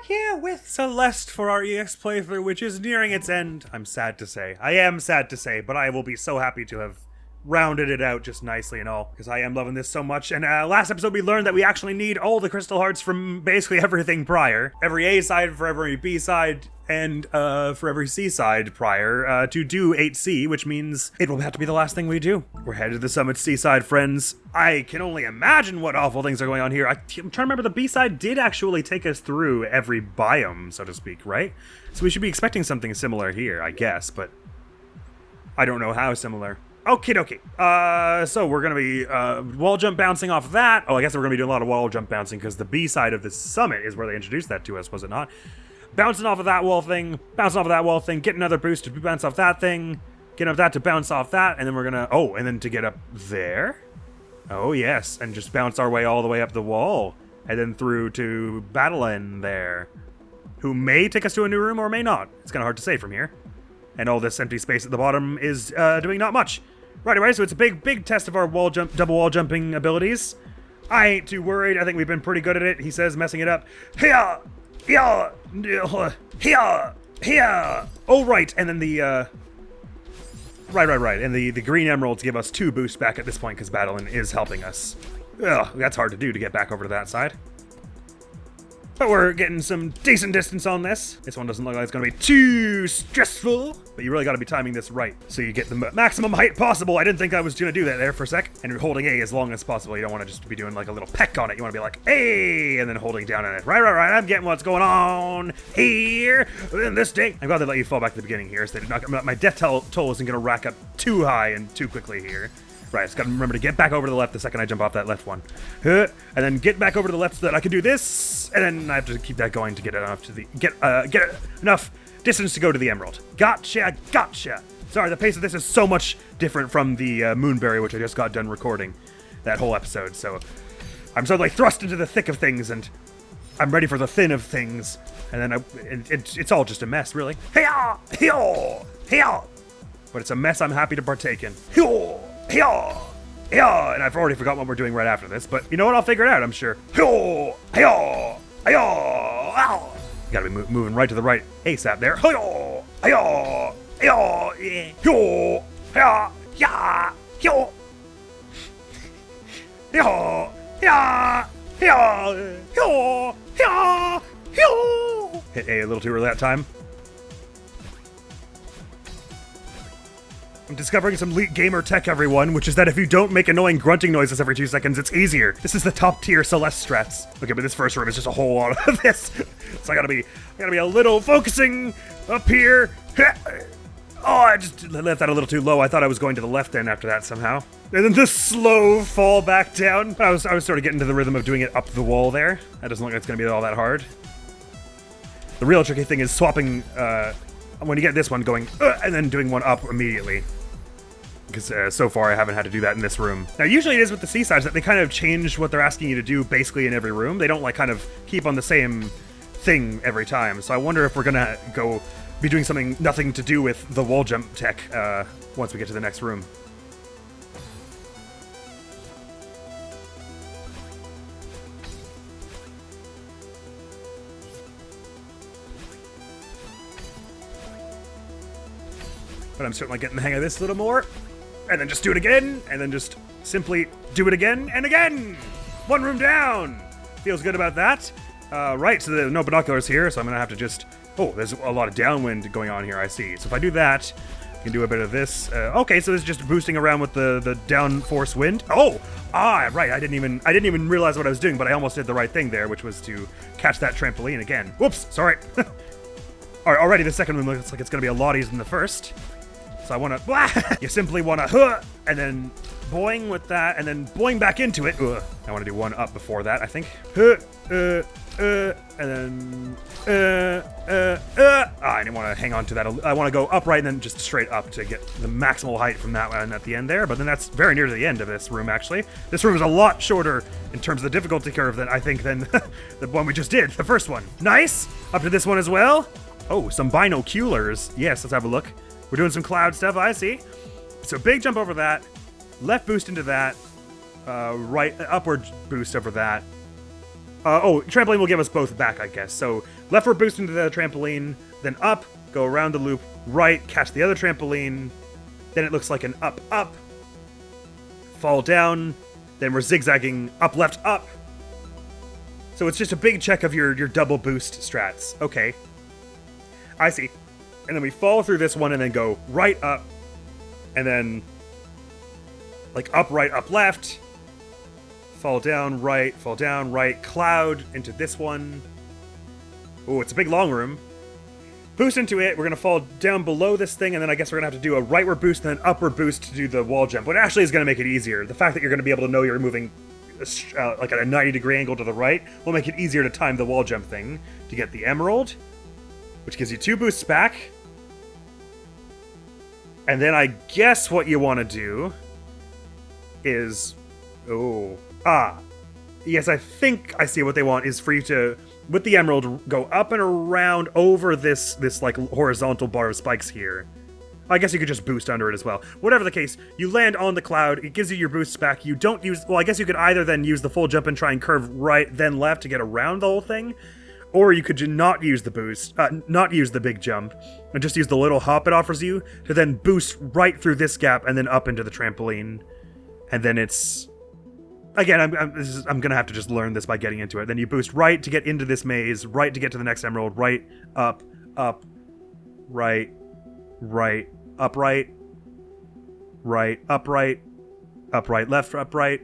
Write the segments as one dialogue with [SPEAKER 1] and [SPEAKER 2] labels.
[SPEAKER 1] here with Celeste for our EX playthrough, which is nearing its end. I'm sad to say. I am sad to say, but I will be so happy to have rounded it out just nicely and all, because I am loving this so much. And last episode we learned that we actually need all the crystal hearts from basically everything prior. Every A side for every B side, and for every C side prior, to do 8C, which means it will have to be the last thing we do. We're headed to the summit C side, friends. I can only imagine what awful things are going on here. I'm trying to remember, the B side did actually take us through every biome, so to speak, right? So we should be expecting something similar here, I guess, but I don't know how similar. Okie dokie. So we're gonna be wall jump bouncing off of that. Oh, I guess we're gonna be doing a lot of wall jump bouncing because the B side of the summit is where they introduced that to us, was it not? Bouncing off of that wall thing, bouncing off of that wall thing, get another boost to bounce off that thing, get up that to bounce off that, and then we're gonna, oh, and then to get up there? Oh yes, and just bounce our way all the way up the wall, and then through to Battlein there, who may take us to a new room or may not. It's kind of hard to say from here. And all this empty space at the bottom is doing not much. Right away, so it's a big test of our double wall jumping abilities. I ain't too worried. I think we've been pretty good at it. He says, messing it up. Here. Oh, right. And then the, right. And the green emeralds give us 2 boosts back at this point because Battlein is helping us. Ugh, that's hard to do to get back over to that side. But we're getting some decent distance on this. This one doesn't look like it's gonna be too stressful, but you really gotta be timing this right so you get the maximum height possible. I didn't think I was gonna do that there for a sec. And you're holding A as long as possible. You don't wanna just be doing like a little peck on it. You wanna be like, A, and then holding down on it. Right, I'm getting what's going on here in this thing. I'm glad they let you fall back to the beginning here, so my death toll isn't gonna rack up too high and too quickly here. Right, just gotta remember to get back over to the left the second I jump off that left one. And then get back over to the left so that I can do this, and then I have to keep that going to get enough to the get enough distance to go to the emerald. Gotcha. Sorry, the pace of this is so much different from the Moonberry, which I just got done recording that whole episode. So I'm suddenly thrust into the thick of things, and I'm ready for the thin of things. And then it's all just a mess, really. But it's a mess I'm happy to partake in. And I've already forgotten what we're doing right after this, but you know what? I'll figure it out, I'm sure. Gotta be moving right to the right ASAP there. Hit A a little too early that time. I'm discovering some elite gamer tech, everyone, which is that if you don't make annoying grunting noises every 2 seconds, it's easier. This is the top tier Celeste strats. Okay, but this first room is just a whole lot of this. So I gotta be a little focusing up here. Oh, I just left that a little too low. I thought I was going to the left end after that somehow. And then the slow fall back down. I was sort of getting to the rhythm of doing it up the wall there. That doesn't look like it's gonna be all that hard. The real tricky thing is swapping, when you get this one going, and then doing one up immediately. Because so far I haven't had to do that in this room. Now usually it is with the C-sides that they kind of change what they're asking you to do basically in every room. They don't like kind of keep on the same thing every time. So I wonder if we're gonna be doing something nothing to do with the wall jump tech once we get to the next room. But I'm certainly getting the hang of this a little more. And then just do it again, and then just simply do it again and again. 1 room down. Feels good about that. Right, so there's no binoculars here, so I'm gonna have to just, oh, there's a lot of downwind going on here, I see. So if I do that, I can do a bit of this. Okay, so it's just boosting around with the downforce wind. Oh, right, I didn't even realize what I was doing, but I almost did the right thing there, which was to catch that trampoline again. Whoops, sorry. Already the second one looks like it's gonna be a lot easier than the first. So I want to, you simply want to, and then boing with that, and then boing back into it. I want to do one up before that, I think. And then, I didn't want to hang on to that. I want to go upright and then just straight up to get the maximal height from that one at the end there. But then that's very near to the end of this room, actually. This room is a lot shorter in terms of the difficulty curve than the one we just did, the first one. Nice. Up to this one as well. Oh, some binoculars. Yes, let's have a look. We're doing some cloud stuff, I see. So big jump over that, left boost into that, right upward boost over that, Oh, trampoline will give us both back, I guess. So leftward boost into the trampoline, then up, go around the loop, right, catch the other trampoline, then it looks like an up, up, fall down, then we're zigzagging up, left, up. So it's just a big check of your double boost strats. Okay. I see. And then we fall through this one and then go right, up, and then like up, right, up, left, fall down, right, cloud into this one. Oh, it's a big long room. Boost into it, we're going to fall down below this thing, and then I guess we're going to have to do a rightward boost and then upward boost to do the wall jump, which actually is going to make it easier. The fact that you're going to be able to know you're moving like at a 90-degree angle to the right will make it easier to time the wall jump thing to get the emerald, which gives you 2 boosts back. And then I guess what you want to do is... yes, I think I see what they want is for you to, with the emerald, go up and around over this like horizontal bar of spikes here. I guess you could just boost under it as well. Whatever the case, you land on the cloud, it gives you your boosts back. You don't use, well, I guess you could either then use the full jump and try and curve right, then left to get around the whole thing, or you could not use the boost, not use the big jump, and just use the little hop it offers you to then boost right through this gap and then up into the trampoline. And then it's... Again, I'm going to have to just learn this by getting into it. Then you boost right to get into this maze, right to get to the next emerald, right, up, right, upright, right, upright, left, upright,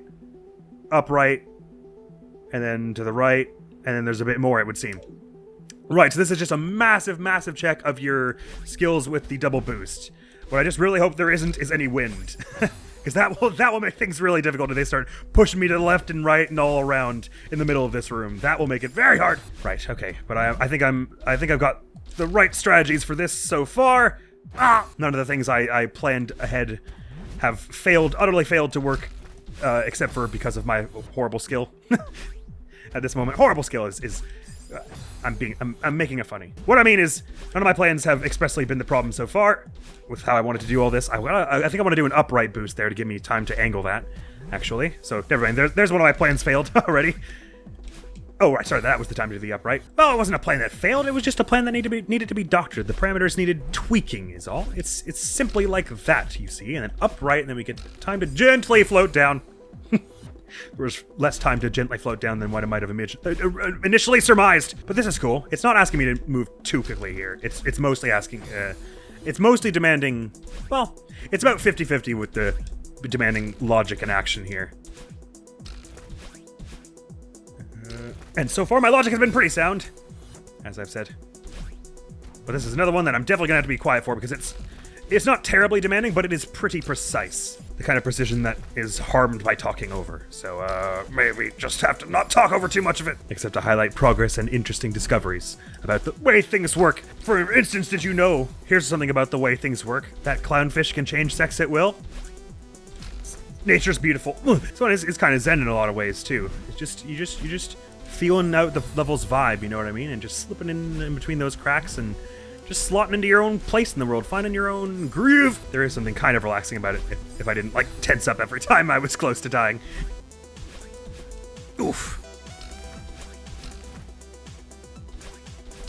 [SPEAKER 1] and then to the right, and then there's a bit more, it would seem. Right, so this is just a massive, massive check of your skills with the double boost. What I just really hope there isn't is any wind. Because that will make things really difficult if they start pushing me to the left and right and all around in the middle of this room. That will make it very hard. Right, okay, but I think I've got the right strategies for this so far. None of the things I planned ahead have utterly failed to work, except for because of my horrible skill. At this moment, horrible skill is I'm making it funny. What I mean is, none of my plans have expressly been the problem so far with how I wanted to do all this. I think I want to do an upright boost there to give me time to angle that, actually. So, never mind. There's one of my plans failed already. Oh, right. Sorry, that was the time to do the upright. Well, it wasn't a plan that failed. It was just a plan that needed to be doctored. The parameters needed tweaking is all. It's simply like that, you see. And then upright, and then we get time to gently float down. There was less time to gently float down than what I might have initially surmised. But this is cool. It's not asking me to move too quickly here. It's mostly asking... it's mostly demanding... Well, it's about 50-50 with the demanding logic and action here. And so far, my logic has been pretty sound, as I've said. But this is another one that I'm definitely going to have to be quiet for because it's not terribly demanding, but it is pretty precise. The kind of precision that is harmed by talking over. So, maybe just have to not talk over too much of it. Except to highlight progress and interesting discoveries about the way things work. For instance, did you know? Here's something about the way things work. That clownfish can change sex at will. Nature's beautiful. This one is kind of zen in a lot of ways, too. It's just, you just feeling out the level's vibe, you know what I mean? And just slipping in between those cracks and just slotting into your own place in the world, finding your own groove. There is something kind of relaxing about it if I didn't, like, tense up every time I was close to dying. Oof.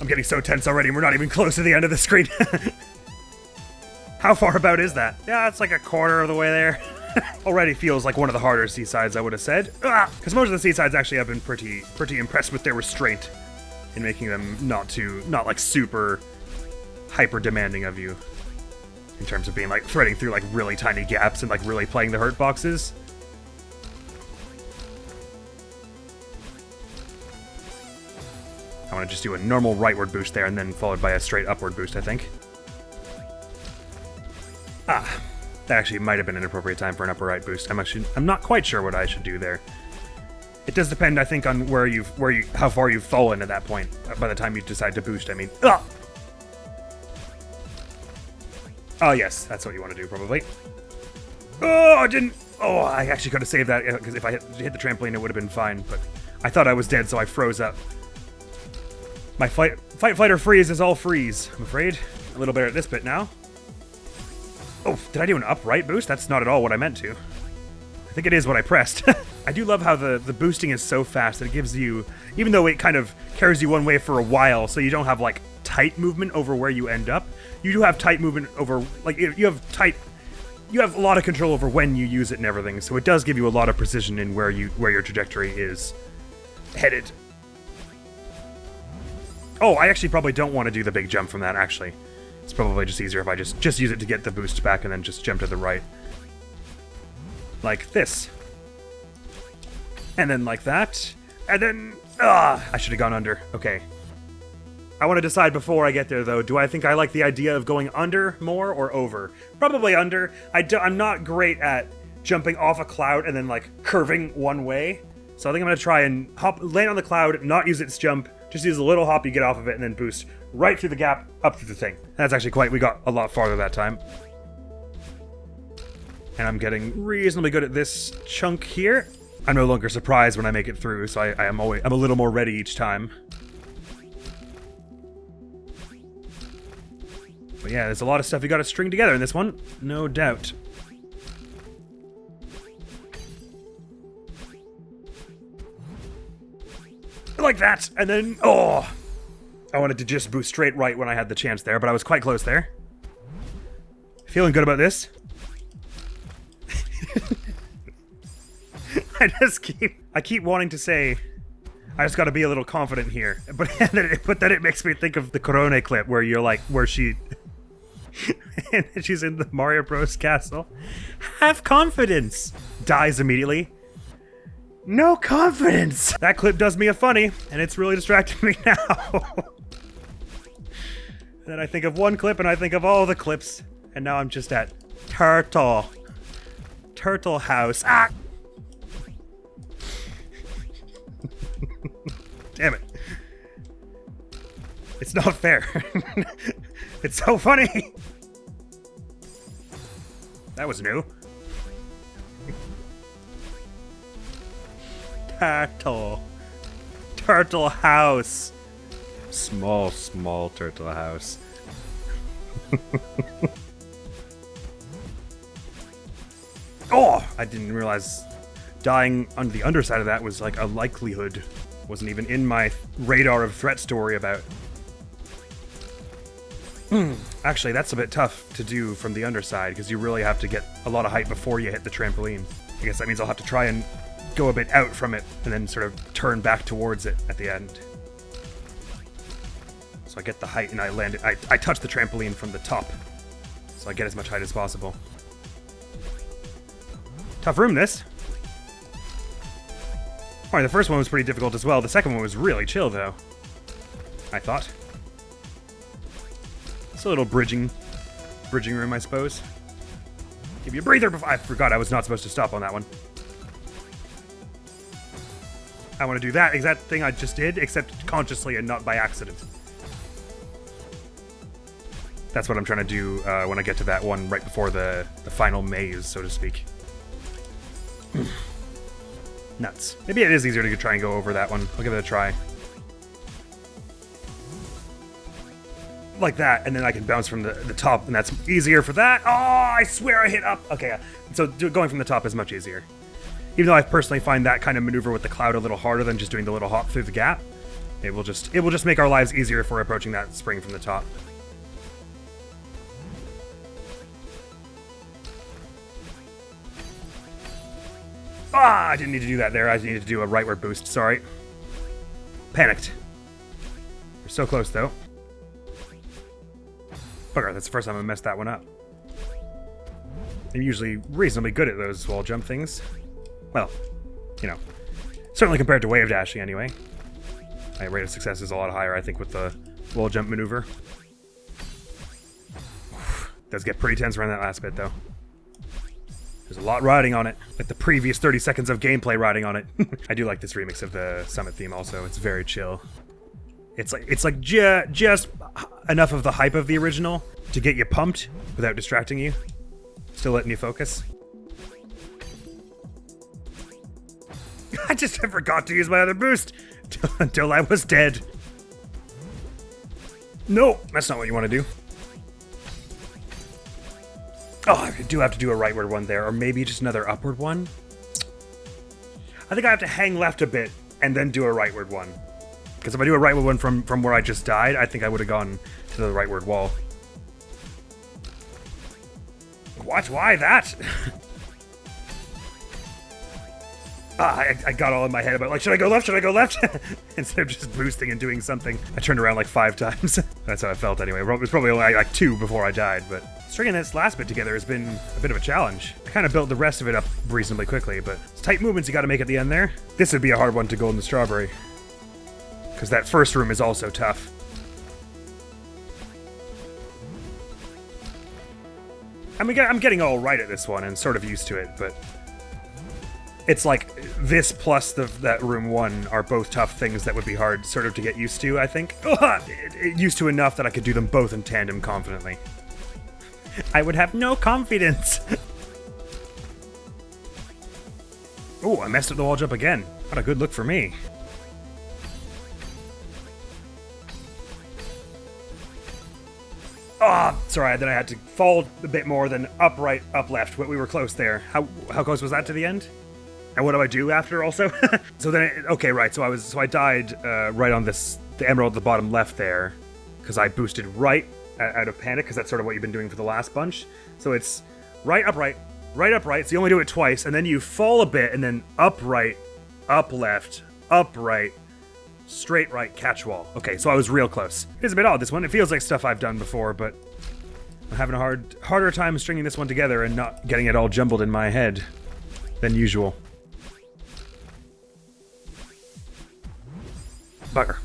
[SPEAKER 1] I'm getting so tense already, and we're not even close to the end of the screen. How far about is that? Yeah, it's like a quarter of the way there. Already feels like one of the harder seasides, I would have said. Because most of the seasides actually have been pretty impressed with their restraint in making them not like super hyper demanding of you in terms of being like threading through like really tiny gaps and like really playing the hurt boxes. I want to just do a normal rightward boost there and then followed by a straight upward boost, I think. That actually might have been an appropriate time for an upper right boost. I'm not quite sure what I should do there. It does depend, I think, on how far you've fallen at that point by the time you decide to boost. I mean, oh yes, that's what you want to do probably. Oh, I didn't. Oh, I actually could have saved that because if I hit the trampoline, it would have been fine. But I thought I was dead, so I froze up. My fight, or freeze is all freeze. I'm afraid. A little better at this bit now. Oh, did I do an upright boost? That's not at all what I meant to. I think it is what I pressed. I do love how the boosting is so fast that it gives you, even though it kind of carries you one way for a while, so you don't have like tight movement over where you end up. You do have tight movement over, like, you have a lot of control over when you use it and everything, so it does give you a lot of precision in where your trajectory is headed. Oh, I actually probably don't want to do the big jump from that, actually. It's probably just easier if I just use it to get the boost back and then just jump to the right. Like this. And then like that. And then... I should have gone under. Okay. I want to decide before I get there, though. Do I think I like the idea of going under more or over? Probably under. I'm not great at jumping off a cloud and then, like, curving one way. So I think I'm going to try and land on the cloud, not use its jump, just use a little hop, you get off of it, and then boost right through the gap, up through the thing. That's actually we got a lot farther that time. And I'm getting reasonably good at this chunk here. I'm no longer surprised when I make it through, so I'm a little more ready each time. But yeah, there's a lot of stuff you gotta string together in this one, no doubt. Like that, and then, oh! I wanted to just boost straight right when I had the chance there, but I was quite close there. Feeling good about this. I keep wanting to say, I just gotta be a little confident here. But then it makes me think of the Corone clip where you're like, where she... and she's in the Mario Bros. Castle. Have confidence! Dies immediately. No confidence! That clip does me a funny, and it's really distracting me now. Then I think of one clip, and I think of all the clips, and now I'm just at Turtle. Turtle House. Ah! Damn it. It's not fair. It's so funny. That was new. Turtle. Turtle House. Small, small turtle house. Oh! I didn't realize dying on the underside of that was like a likelihood. Wasn't even in my radar of threats to worry about. Actually, that's a bit tough to do from the underside, because you really have to get a lot of height before you hit the trampoline. I guess that means I'll have to try and go a bit out from it, and then sort of turn back towards it at the end. So I get the height, and I land it. I touch the trampoline from the top, so I get as much height as possible. Tough room, this. Alright, the first one was pretty difficult as well. The second one was really chill, though. I thought. It's a little bridging room, I suppose. Give you a breather before... I forgot I was not supposed to stop on that one. I want to do that exact thing I just did, except consciously and not by accident. That's what I'm trying to do when I get to that one right before the final maze, so to speak. Nuts. Maybe it is easier to try and go over that one. I'll give it a try. Like that, and then I can bounce from the top, and that's easier for that. Oh, I swear I hit up. Okay, so going from the top is much easier. Even though I personally find that kind of maneuver with the cloud a little harder than just doing the little hop through the gap. It will just make our lives easier if we're approaching that spring from the top. Ah, I didn't need to do that there. I needed to do a rightward boost, sorry. Panicked. We're so close, though. Bugger, that's the first time I messed that one up. I'm usually reasonably good at those wall jump things. Well, you know, certainly compared to wave dashing anyway. My rate of success is a lot higher, I think, with the wall jump maneuver. Does get pretty tense around that last bit, though. There's a lot riding on it, like the previous 30 seconds of gameplay riding on it. I do like this remix of the Summit theme also. It's very chill. It's like just enough of the hype of the original to get you pumped without distracting you. Still letting you focus. I just forgot to use my other boost until I was dead. No, that's not what you want to do. Oh, I do have to do a rightward one there, or maybe just another upward one. I think I have to hang left a bit and then do a rightward one. Because if I do a rightward one from where I just died, I think I would have gone to the rightward wall. What? Why that? I got all in my head about, like, should I go left? Should I go left? Instead of just boosting and doing something. I turned around like 5 times. That's how I felt anyway. It was probably only like 2 before I died, but stringing this last bit together has been a bit of a challenge. I kind of built the rest of it up reasonably quickly, but it's tight movements you gotta make at the end there. This would be a hard one to golden strawberry. Because that first room is also tough. I'm getting all right at this one and sort of used to it, but it's like this plus that room 1 are both tough things that would be hard sort of to get used to, I think. Used to enough that I could do them both in tandem confidently. I would have no confidence. Oh, I messed up the wall jump again. What a good look for me. Sorry, then I had to fall a bit more than up right, up left, but we were close there. How close was that to the end? And what do I do after also? So then, okay, right, so I died right on the emerald at the bottom left there, because I boosted right out of panic, because that's sort of what you've been doing for the last bunch. So it's right, up right, so you only do it twice, and then you fall a bit, and then up right, up left, up right, straight right, catch wall. Okay, so I was real close. It's a bit odd, this one. It feels like stuff I've done before, but I'm having a harder time stringing this one together and not getting it all jumbled in my head than usual. Bugger.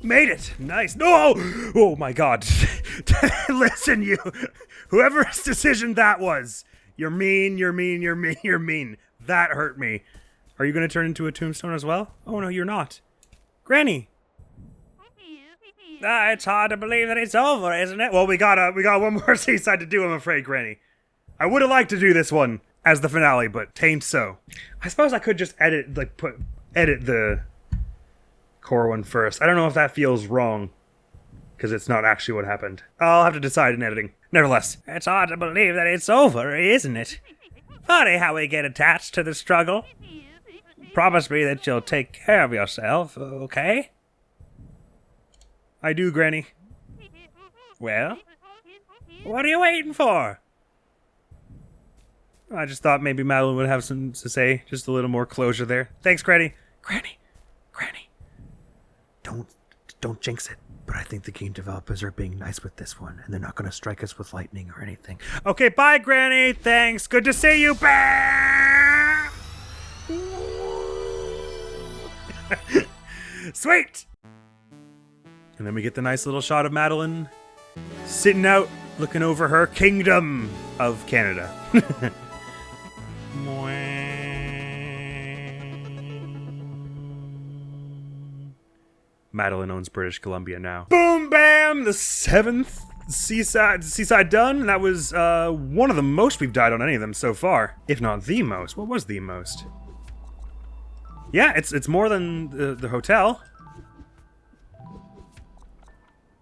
[SPEAKER 1] Made it! Nice. No! Oh my god. Listen, you. Whoever's decision that was. You're mean, you're mean, you're mean, you're mean. That hurt me. Are you going to turn into a tombstone as well? Oh no, you're not. Granny! It's hard to believe that it's over, isn't it? Well, we got one more seaside to do, I'm afraid, Granny. I would have liked to do this one as the finale, but tain't so. I suppose I could just edit the core one first. I don't know if that feels wrong, because it's not actually what happened. I'll have to decide in editing. Nevertheless, it's hard to believe that it's over, isn't it? Funny how we get attached to the struggle. Promise me that you'll take care of yourself, okay? I do, Granny. Well, what are you waiting for? I just thought maybe Madeline would have something to say. Just a little more closure there. Thanks, Granny. Granny. Don't jinx it. But I think the game developers are being nice with this one, and they're not going to strike us with lightning or anything. Okay, bye, Granny. Thanks. Good to see you. Bye. Sweet. And then we get the nice little shot of Madeline sitting out, looking over her kingdom of Canada. Madeline owns British Columbia now. Boom, bam! The 7th seaside done. And that was one of the most we've died on any of them so far, if not the most. What was the most? Yeah, it's more than the hotel.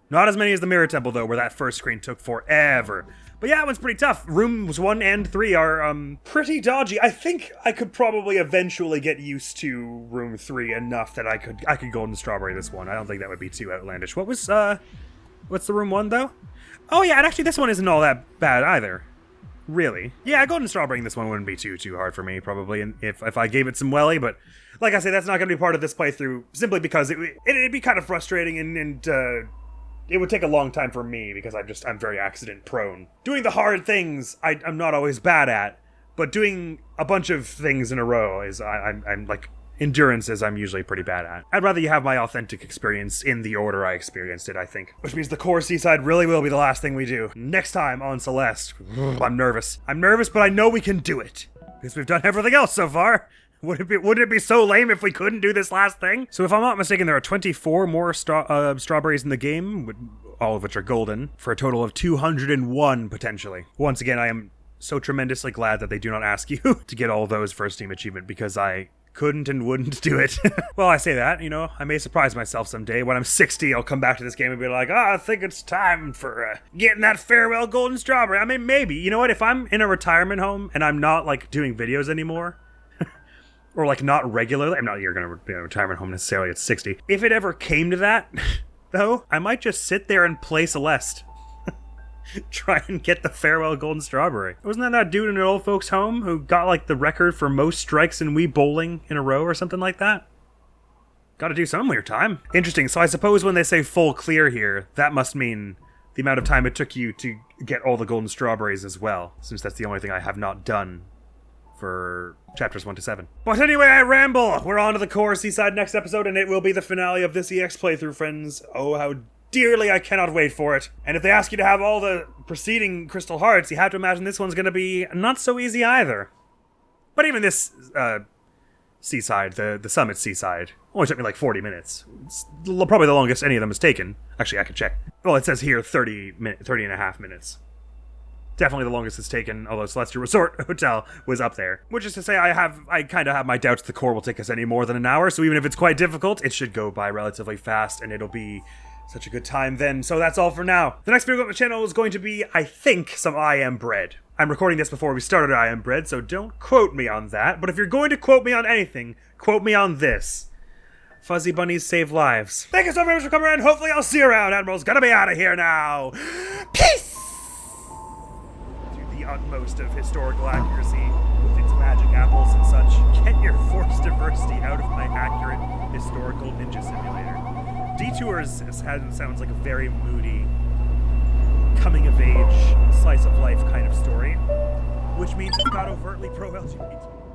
[SPEAKER 1] Not as many as the Mirror Temple, though, where that first screen took forever. But yeah, it was pretty tough. Rooms 1 and 3 are pretty dodgy. I think I could probably eventually get used to room 3 enough that I could golden strawberry this one. I don't think that would be too outlandish. What's the room 1 though? Oh yeah, and actually this one isn't all that bad either. Really? Yeah, golden strawberrying this one wouldn't be too hard for me probably, and if I gave it some welly, but like I say, that's not going to be part of this playthrough simply because it'd be kind of frustrating and it would take a long time for me because I'm very accident prone. Doing the hard things I'm not always bad at, but doing a bunch of things in a row is I'm like Endurances I'm usually pretty bad at. I'd rather you have my authentic experience in the order I experienced it, I think. Which means the core seaside really will be the last thing we do. Next time on Celeste. I'm nervous. I'm nervous, but I know we can do it. Because we've done everything else so far. Wouldn't it be so lame if we couldn't do this last thing? So if I'm not mistaken, there are 24 more strawberries in the game, all of which are golden, for a total of 201 potentially. Once again, I am so tremendously glad that they do not ask you to get all those for a Steam achievement, because I couldn't and wouldn't do it. Well, I say that, you know, I may surprise myself someday. When I'm 60, I'll come back to this game and be like, I think it's time for getting that farewell golden strawberry. I mean, maybe. You know what? If I'm in a retirement home and I'm not, like, doing videos anymore, or, like, not regularly, I'm not you're gonna be in a retirement home necessarily at 60. If it ever came to that, though, I might just sit there and play Celeste. Try and get the farewell golden strawberry. Wasn't that dude in an old folks home who got like the record for most strikes in Wii bowling in a row or something like that? Gotta do something with your time. Interesting, so I suppose when they say full clear here, that must mean the amount of time it took you to get all the golden strawberries as well, since that's the only thing I have not done for chapters 1 to 7. But anyway, I ramble! We're on to the core seaside next episode, and it will be the finale of this EX playthrough, friends. Oh, how dearly I cannot wait for it. And if they ask you to have all the preceding Crystal Hearts, you have to imagine this one's gonna be not so easy either. But even this seaside, the summit seaside, only took me like 40 minutes. It's probably the longest any of them has taken. Actually, I could check. Well, it says here 30 and a half minutes. Definitely the longest it's taken, although Celestial Resort Hotel was up there. Which is to say, I kind of have my doubts the core will take us any more than an hour, so even if it's quite difficult, it should go by relatively fast, and it'll be such a good time then. So that's all for now. The next video on the channel is going to be, I think, some I Am Bread. I'm recording this before we started I Am Bread, so don't quote me on that. But if you're going to quote me on anything, quote me on this. Fuzzy bunnies save lives. Thank you so very much for coming around. Hopefully I'll see you around. Admiral's gonna be out of here now. Peace! To the utmost of historical accuracy with its magic apples and such. Get your forced diversity out of my accurate historical ninja simulator. Detours sounds like a very moody, coming-of-age, slice-of-life kind of story, which means it's not overtly pro-LGBT.